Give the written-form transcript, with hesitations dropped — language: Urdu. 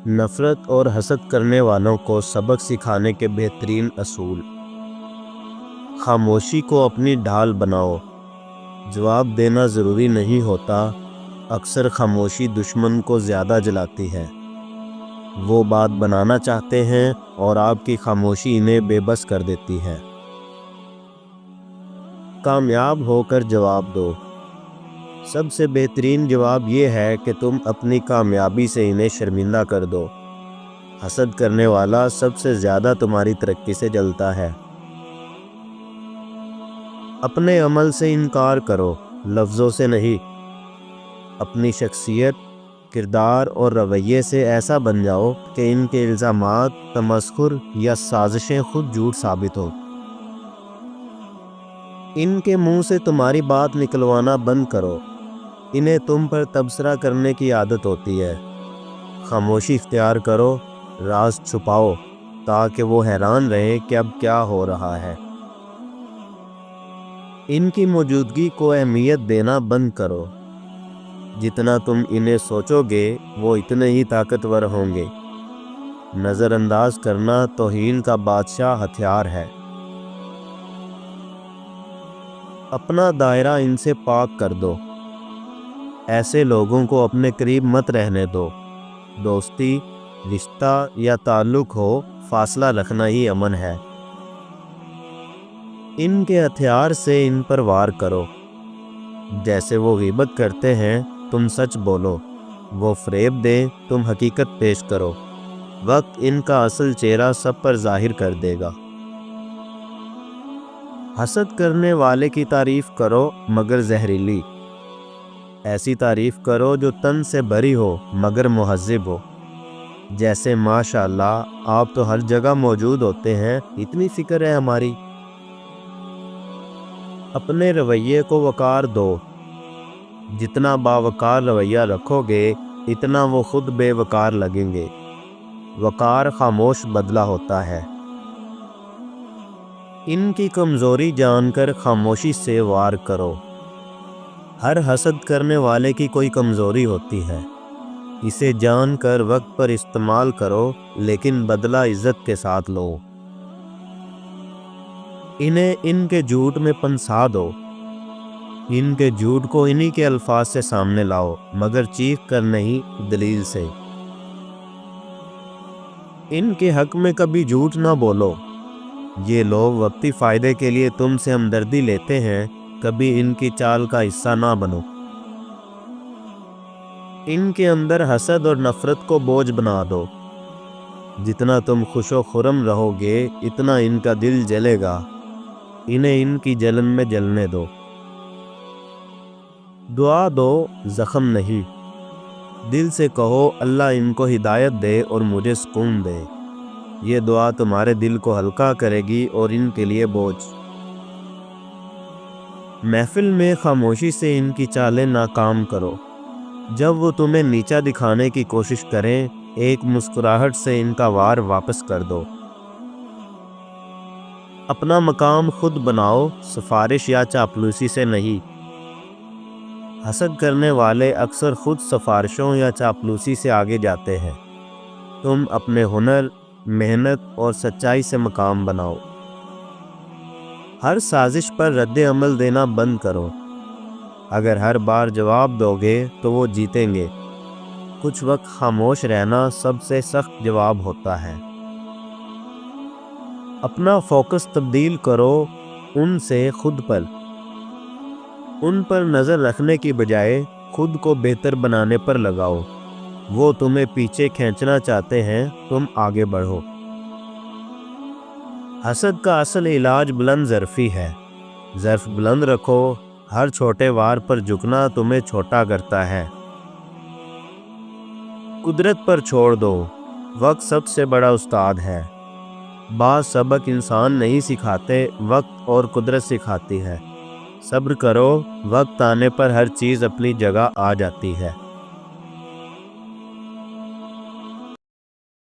نفرت اور حسد کرنے والوں کو سبق سکھانے کے بہترین اصول۔ خاموشی کو اپنی ڈھال بناؤ۔ جواب دینا ضروری نہیں ہوتا، اکثر خاموشی دشمن کو زیادہ جلاتی ہے۔ وہ بات بنانا چاہتے ہیں اور آپ کی خاموشی انہیں بے بس کر دیتی ہے۔ کامیاب ہو کر جواب دو۔ سب سے بہترین جواب یہ ہے کہ تم اپنی کامیابی سے انہیں شرمندہ کر دو۔ حسد کرنے والا سب سے زیادہ تمہاری ترقی سے جلتا ہے۔ اپنے عمل سے انکار کرو، لفظوں سے نہیں۔ اپنی شخصیت، کردار اور رویے سے ایسا بن جاؤ کہ ان کے الزامات، تمسخر یا سازشیں خود جھوٹ ثابت ہوں۔ ان کے منہ سے تمہاری بات نکلوانا بند کرو۔ انہیں تم پر تبصرہ کرنے کی عادت ہوتی ہے۔ خاموشی اختیار کرو، راز چھپاؤ تاکہ وہ حیران رہیں کہ اب کیا ہو رہا ہے۔ ان کی موجودگی کو اہمیت دینا بند کرو۔ جتنا تم انہیں سوچو گے وہ اتنے ہی طاقتور ہوں گے۔ نظر انداز کرنا توہین کا بادشاہ ہتھیار ہے۔ اپنا دائرہ ان سے پاک کر دو۔ ایسے لوگوں کو اپنے قریب مت رہنے دو۔ دوستی، رشتہ یا تعلق ہو، فاصلہ رکھنا ہی امن ہے۔ ان کے ہتھیار سے ان پر وار کرو۔ جیسے وہ غیبت کرتے ہیں تم سچ بولو، وہ فریب دیں تم حقیقت پیش کرو۔ وقت ان کا اصل چہرہ سب پر ظاہر کر دے گا۔ حسد کرنے والے کی تعریف کرو مگر زہریلی۔ ایسی تعریف کرو جو تن سے بری ہو مگر مہذب ہو۔ جیسے ماشاءاللہ آپ تو ہر جگہ موجود ہوتے ہیں، اتنی فکر ہے ہماری۔ اپنے رویے کو وقار دو۔ جتنا باوقار رویہ رکھو گے اتنا وہ خود بے وقار لگیں گے۔ وقار خاموش بدلہ ہوتا ہے۔ ان کی کمزوری جان کر خاموشی سے وار کرو۔ ہر حسد کرنے والے کی کوئی کمزوری ہوتی ہے، اسے جان کر وقت پر استعمال کرو لیکن بدلہ عزت کے ساتھ لو۔ انہیں ان کے جھوٹ میں پنسا دو۔ ان کے جھوٹ کو انہی کے الفاظ سے سامنے لاؤ مگر چیخ کر نہیں، دلیل سے۔ ان کے حق میں کبھی جھوٹ نہ بولو۔ یہ لوگ وقتی فائدے کے لیے تم سے ہمدردی لیتے ہیں، کبھی ان کی چال کا حصہ نہ بنو۔ ان کے اندر حسد اور نفرت کو بوجھ بنا دو۔ جتنا تم خوش و خرم رہو گے اتنا ان کا دل جلے گا۔ انہیں ان کی جلن میں جلنے دو۔ دعا دو، زخم نہیں۔ دل سے کہو اللہ ان کو ہدایت دے اور مجھے سکون دے۔ یہ دعا تمہارے دل کو ہلکا کرے گی اور ان کے لیے بوجھ۔ محفل میں خاموشی سے ان کی چالیں ناکام کرو۔ جب وہ تمہیں نیچا دکھانے کی کوشش کریں، ایک مسکراہٹ سے ان کا وار واپس کر دو۔ اپنا مقام خود بناؤ، سفارش یا چاپلوسی سے نہیں۔ حسد کرنے والے اکثر خود سفارشوں یا چاپلوسی سے آگے جاتے ہیں۔ تم اپنے ہنر، محنت اور سچائی سے مقام بناؤ۔ ہر سازش پر رد عمل دینا بند کرو۔ اگر ہر بار جواب دو گے تو وہ جیتیں گے۔ کچھ وقت خاموش رہنا سب سے سخت جواب ہوتا ہے۔ اپنا فوکس تبدیل کرو ان سے خود پر۔ ان پر نظر رکھنے کی بجائے خود کو بہتر بنانے پر لگاؤ۔ وہ تمہیں پیچھے کھینچنا چاہتے ہیں، تم آگے بڑھو۔ حسد کا اصل علاج بلند ظرفی ہے۔ ظرف بلند رکھو، ہر چھوٹے وار پر جھکنا تمہیں چھوٹا کرتا ہے۔ قدرت پر چھوڑ دو، وقت سب سے بڑا استاد ہے۔ بعض سبق انسان نہیں سکھاتے، وقت اور قدرت سکھاتی ہے۔ صبر کرو، وقت آنے پر ہر چیز اپنی جگہ آ جاتی ہے۔